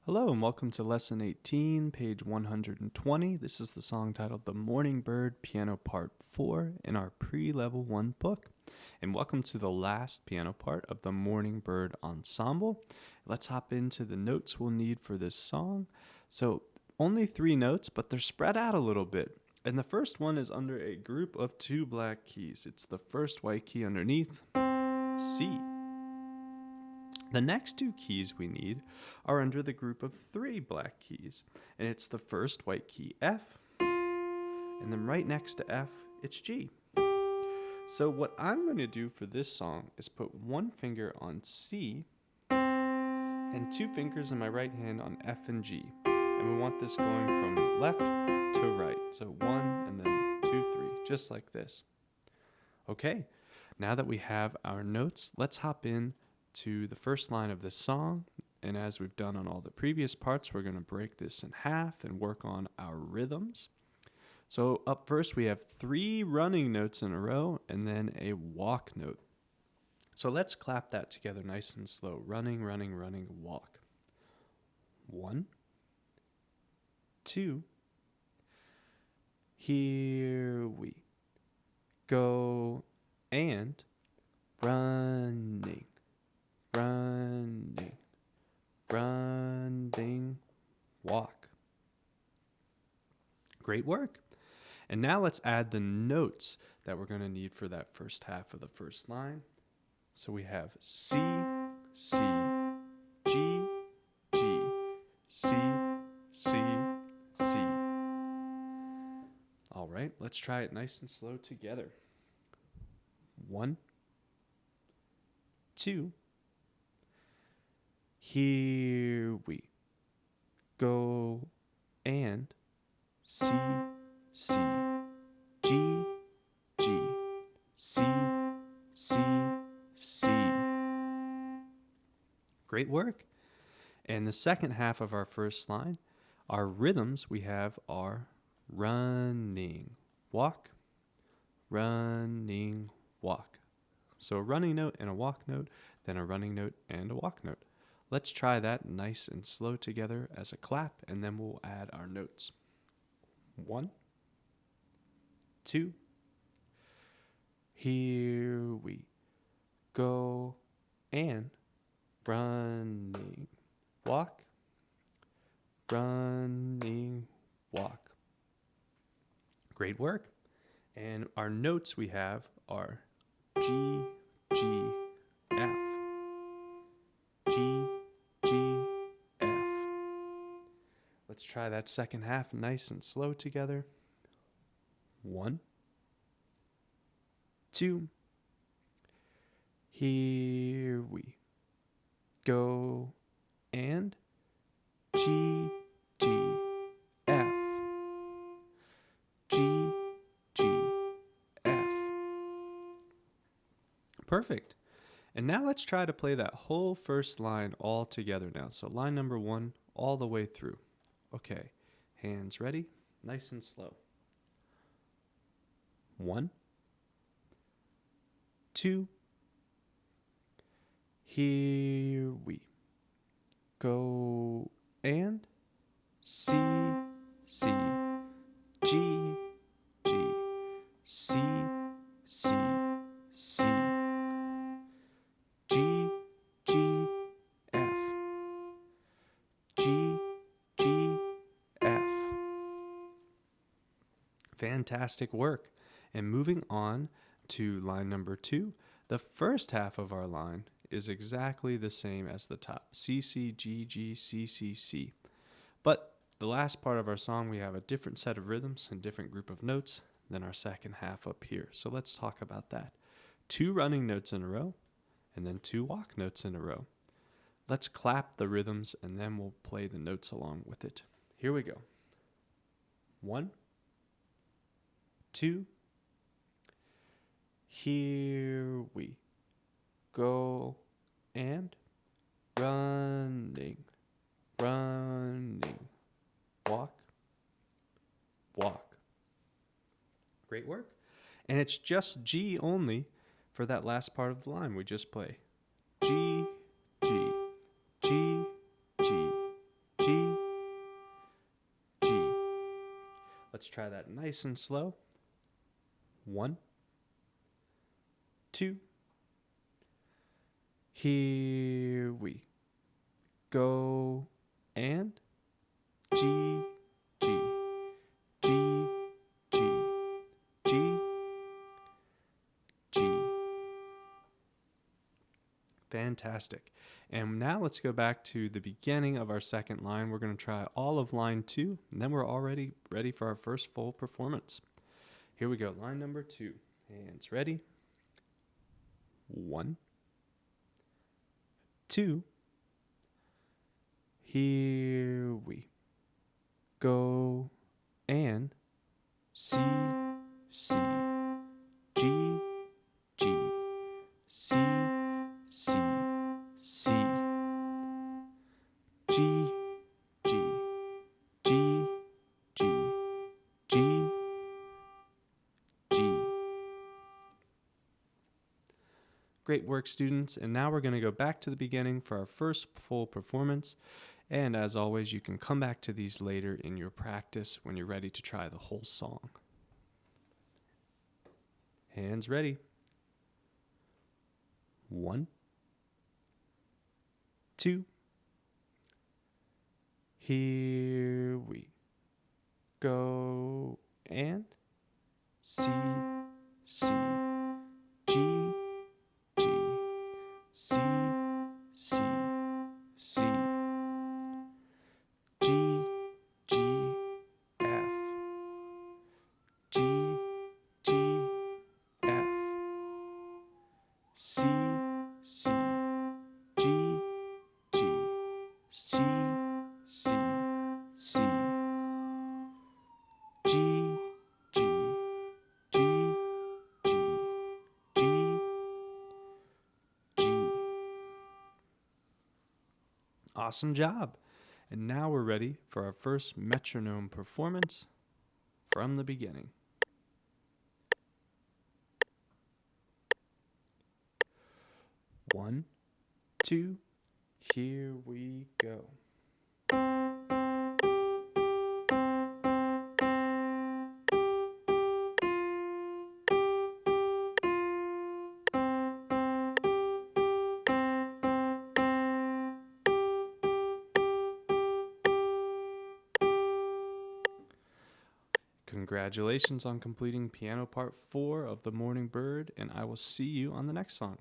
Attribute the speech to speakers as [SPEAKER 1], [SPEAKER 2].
[SPEAKER 1] Hello and welcome to Lesson 18, page 120. This is the song titled The Morning Bird Piano Part 4 in our pre-level 1 book. And welcome to the last piano part of the Morning Bird Ensemble. Let's hop into the notes we'll need for this song. So only 3 notes, but they're spread out a little bit. And the first one is under a group of 2 black keys. It's the first white key underneath, C. The next 2 keys we need are under the group of 3 black keys, and it's the first white key, F, and then right next to F, it's G. So what I'm going to do for this song is put 1 finger on C and 2 fingers in my right hand on F and G. And we want this going from left to right. So 1 and then 2, 3, just like this. Okay, now that we have our notes, let's hop in to the first line of this song, and as we've done on all the previous parts, we're going to break this in half and work on our rhythms. So up first we have 3 running notes in a row and then a walk note. So let's clap that together nice and slow. Running, running, running, walk. 1, 2, here we go, and running, running, running, walk. Great work. And now let's add the notes that we're going to need for that first half of the first line. So we have C, C, G, G, C, C, C. All right, let's try it nice and slow together. 1, 2, here we go, and C, C, G, G, C, C, C. Great work. And the second half of our first line, our rhythms we have are running, walk, running, walk. So a running note and a walk note, then a running note and a walk note. Let's try that nice and slow together as a clap, and then we'll add our notes. 1, 2, here we go, and running, walk, running, walk. Great work. And our notes we have are G, G, F, G, G, F. Let's try that second half nice and slow together. 1, 2, here we go, and G, G, F, G, G, F. Perfect. And now let's try to play that whole first line all together now. So line number 1 all the way through. Okay, hands ready, nice and slow. 1, 2, here we go, and C, C, G, G, C, C, C, G, G, F, G, G, F. Fantastic work. And moving on to line number 2, the first half of our line is exactly the same as the top. C, C, G, G, C, C, C. But the last part of our song, we have a different set of rhythms and different group of notes than our second half up here. So let's talk about that. 2 running notes in a row, and then 2 walk notes in a row. Let's clap the rhythms, and then we'll play the notes along with it. Here we go. 1, 2, here we go, and running, running, walk, walk. Great work. And it's just G only for that last part of the line. We just play G, G, G, G, G, Let's try that nice and slow. 1, 2. Here we go. And G, G, G, G, G, G. Fantastic. And now let's go back to the beginning of our second line. We're going to try all of line 2, and then we're already ready for our first full performance. Here we go. Line number 2. Hands ready. 1, 2. Here we go. And C, C, G, G, C, C, C, G, G, G, G, G, G. Great work, students. And now we're going to go back to the beginning for our first full performance. And as always, you can come back to these later in your practice when you're ready to try the whole song. Hands ready. 1, 2. Here we go. And C, C, G, G, C, C, C, G, G, F, G, G, F, C, C, G, G, C, C, C, G, G, G, G, G, G. Awesome job. And now we're ready for our first metronome performance from the beginning. 1, 2, here we go. Congratulations on completing piano part 4 of The Morning Bird, and I will see you on the next song.